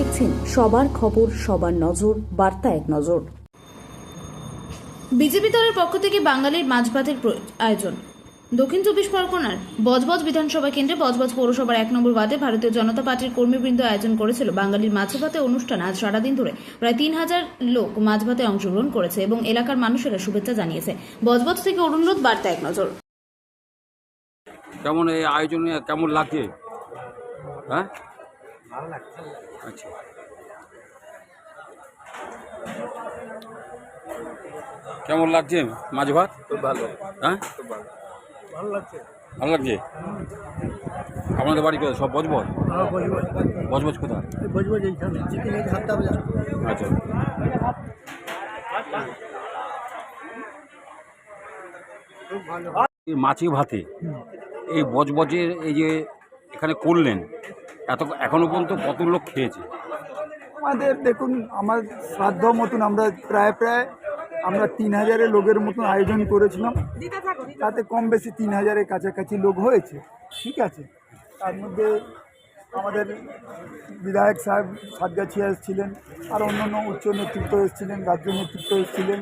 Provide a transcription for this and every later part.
দেখছেন সবার খবর, সবার নজর, বার্তা এক নজর। বিজেপি দলের পক্ষ থেকে বাঙালির মাছ ভাতের আয়োজন। দক্ষিণ 24 পরগনার বজবজ বিধানসভা কেন্দ্রে বজবজ পৌরসভার 1 নম্বর ওয়ার্ডে ভারতীয় জনতা পার্টির কর্মীবৃন্দ আয়োজন করেছিল বাঙালির মাছ ভাতে অনুষ্ঠান। আজ সারাদিন ধরে প্রায় 3000 লোক মাছ ভাতে অংশগ্রহণ করেছে এবং এলাকার মানুষেরা শুভেচ্ছা জানিয়েছে। বজবজ থেকে অরুণলোক, বার্তা এক নজর। কেমন এই আয়োজনে কেমন লাগছে? হ্যাঁ, ভালো লাগছে। আচ্ছা, কেমন লাগছে মাছ ভাত? খুব ভালো। হ্যাঁ, খুব ভালো। ভালো লাগছে। ভালো লাগছে। আপনাদের বাড়ি কোথায়? সব বজবজ? বজবজ কোথায়? বজবজ এইখানে চিকেন এই 7টা বাজে। আচ্ছা, খুব ভালো। এই মাছি ভাতে এই বজবজের এই যে এখানে করলেন, এখনো পর্যন্ত কত লোক খেয়েছে? আমাদের দেখুন, আমার শ্রাদ্ধ মতন আমরা প্রায় আমরা 3000 লোকের মতন আয়োজন করেছিলাম। তাতে কম বেশি 3000-এর কাছাকাছি লোক হয়েছে। ঠিক আছে, তার মধ্যে আমাদের বিধায়ক সাহেব সাতগাছিয়া এসেছিলেন, আর অন্যান্য উচ্চ নেতৃত্ব এসেছিলেন, রাজ্য নেতৃত্ব এসেছিলেন।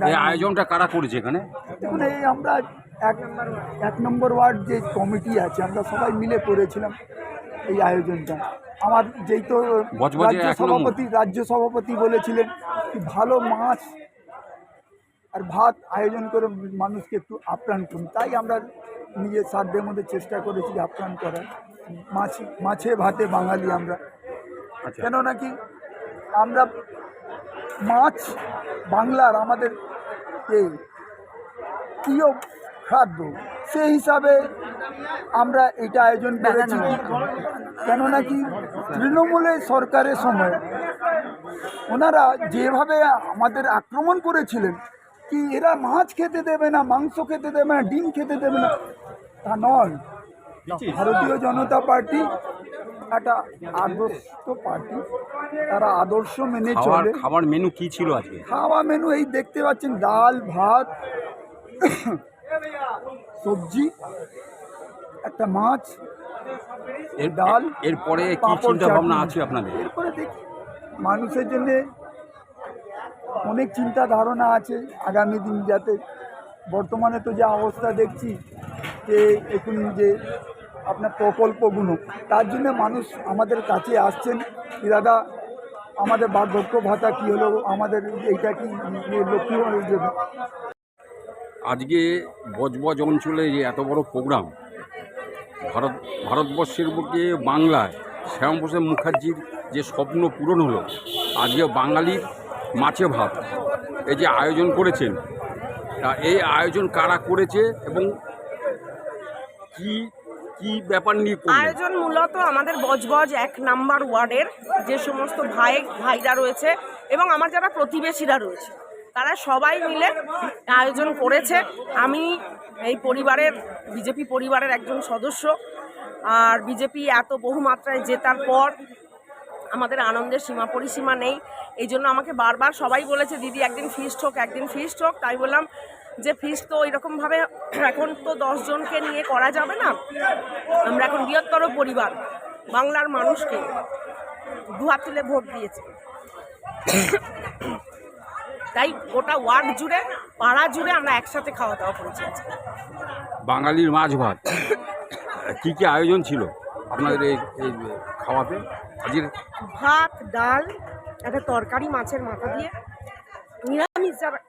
এই আয়োজনটা কারা করেছে এখানে? যেমন এই আমরা এক নম্বর ওয়ার্ড যে কমিটি আছে, আমরা সবাই মিলে করেছিলাম এই আয়োজনটা। আমার যেই তো রাজ্য সভাপতি বলেছিলেন কি ভালো মাছ আর ভাত আয়োজন করে মানুষকে একটু আপ্যায়ন করুন, তাই আমরা নিজের সাধ্যের মধ্যে চেষ্টা করেছি আপ্যায়ন করার। মাছে ভাতে বাঙালি আমরা। কেন নাকি আমরা মাছ বাংলার আমাদের এই প্রিয় খাদ্য, সেই হিসাবে আমরা এটা আয়োজন করেছি। কেন নাকি তৃণমূলের সরকারের সময় ওনারা যেভাবে আমাদের আক্রমণ করেছিলেন কি এরা মাছ খেতে দেবে না, মাংস খেতে দেবে না, ডিম খেতে দেবে না, তা নয়। ভারতীয় জনতা পার্টি একটা আদর্শ পার্টি, তারা আদর্শ মেনে চলে। খাবার মেনু কি ছিল আজকে? খাওয়া মেনু এই দেখতে পাচ্ছেন, ডাল, ভাত, সবজি, একটা মাছ, ডাল, এরপরে কি চিন্তা ভাবনা আছে আপনাদের? এরপরে দেখি মানুষের জন্য অনেক চিন্তা ধারণা আছে আগামী দিন, যাতে বর্তমানে তো যে অবস্থা দেখছি যে এখন যে আপনার প্রকল্পগুলো, তার জন্য মানুষ আমাদের কাছে আসছেন কি দাদা আমাদের বার্ধক্য ভাতা কী হলো, আমাদের এইটা কি লক্ষ্মী ভাণ্ডারের জন্য। আজকে বজবজ অঞ্চলে যে এত বড় প্রোগ্রাম, ভারতবর্ষের বুকে বাংলায় শ্যামাপ্রসাদ মুখার্জির যে স্বপ্ন পূরণ হলো, আজকে বাঙালির মাছে ভাত এই যে আয়োজন করেছেন, এই আয়োজন কারা করেছে এবং কি কি ব্যাপার নিয়ে আয়োজন? মূলত আমাদের বজবজ 1 নম্বর ওয়ার্ডের যে সমস্ত ভাইরা রয়েছে এবং আমার যারা প্রতিবেশীরা রয়েছে, তারা সবাই মিলে আয়োজন করেছে। আমি এই পরিবারের, বিজেপি পরিবারের একজন সদস্য, আর বিজেপি এত বহুমাত্রায় জেতার পর আমাদের আনন্দের সীমা পরিসীমা নেই। এই জন্য আমাকে বারবার সবাই বলেছে দিদি একদিন ফিস্ট হোক, একদিন ফিস্ট হোক। তাই বললাম যে ফিস্ট তো এরকমভাবে এখন তো 10 জনকে নিয়ে করা যাবে না। আমরা এখন বৃহত্তর পরিবার, বাংলার মানুষকে দুহাত তুলে ভোট দিয়েছে, তাই গোটা ওয়ার্ড জুড়ে, পাড়া জুড়ে আমরা একসাথে খাওয়া দাওয়া করেছি। বাঙালির মাছ ভাত কি কি আয়োজন ছিল আপনাদের এই খাওয়াতে? আজকের ভাত, ডাল, একটা তরকারি মাছের মাথা দিয়ে, নিরামিষ যারা